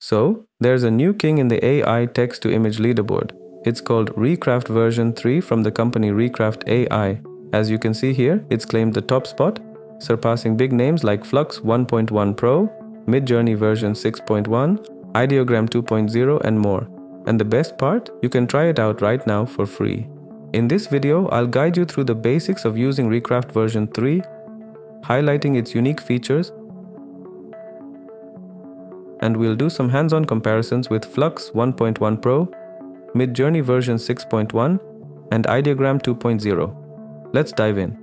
So, there's a new king in the AI text-to-image leaderboard. It's called Recraft version 3 from the company Recraft AI. As you can see here, it's claimed the top spot, surpassing big names like Flux 1.1 Pro, Midjourney version 6.1, Ideogram 2.0 and more. And the best part, you can try it out right now for free. In this video, I'll guide you through the basics of using Recraft version 3, highlighting its unique features, and we'll do some hands-on comparisons with Flux 1.1 Pro, Midjourney version 6.1, and Ideogram 2.0. Let's dive in.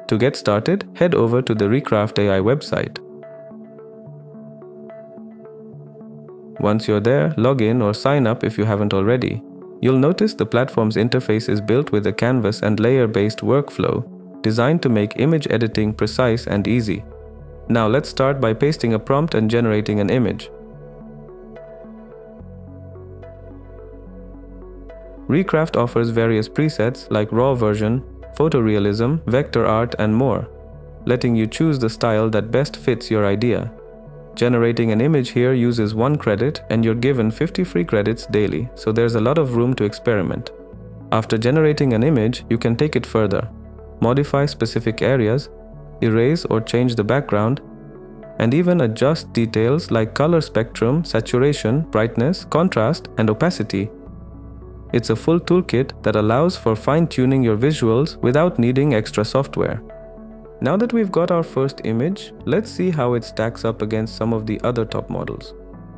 To get started, head over to the Recraft AI website. Once you're there, log in or sign up if you haven't already. You'll notice the platform's interface is built with a canvas and layer-based workflow, designed to make image editing precise and easy. Now let's start by pasting a prompt and generating an image. Recraft offers various presets like raw version, photorealism, vector art and more, letting you choose the style that best fits your idea. Generating an image here uses 1 credit and you're given 50 free credits daily, so there's a lot of room to experiment. After generating an image, you can take it further, modify specific areas, erase or change the background, and even adjust details like color spectrum, saturation, brightness, contrast, and opacity. It's a full toolkit that allows for fine-tuning your visuals without needing extra software. Now that we've got our first image, let's see how it stacks up against some of the other top models.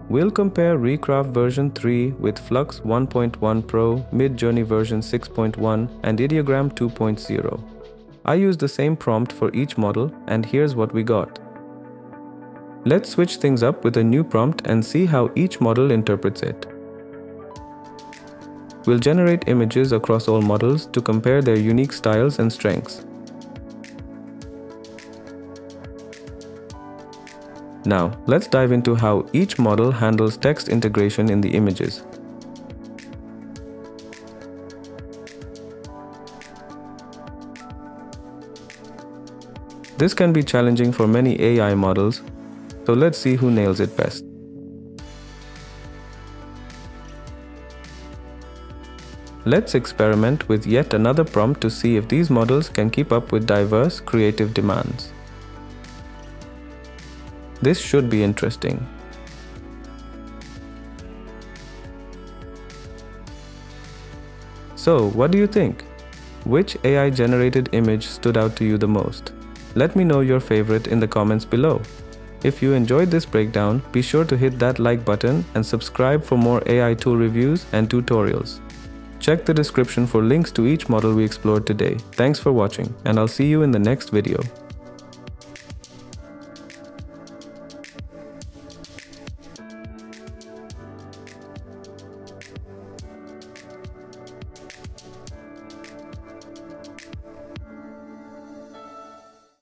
We'll compare Recraft version 3 with Flux 1.1 Pro, Midjourney version 6.1, and Ideogram 2.0. I used the same prompt for each model, and here's what we got. Let's switch things up with a new prompt and see how each model interprets it. We'll generate images across all models to compare their unique styles and strengths. Now, let's dive into how each model handles text integration in the images. This can be challenging for many AI models, so let's see who nails it best. Let's experiment with yet another prompt to see if these models can keep up with diverse creative demands. This should be interesting. So, what do you think? Which AI-generated image stood out to you the most? Let me know your favorite in the comments below. If you enjoyed this breakdown, be sure to hit that like button and subscribe for more AI tool reviews and tutorials. Check the description for links to each model we explored today. Thanks for watching, and I'll see you in the next video.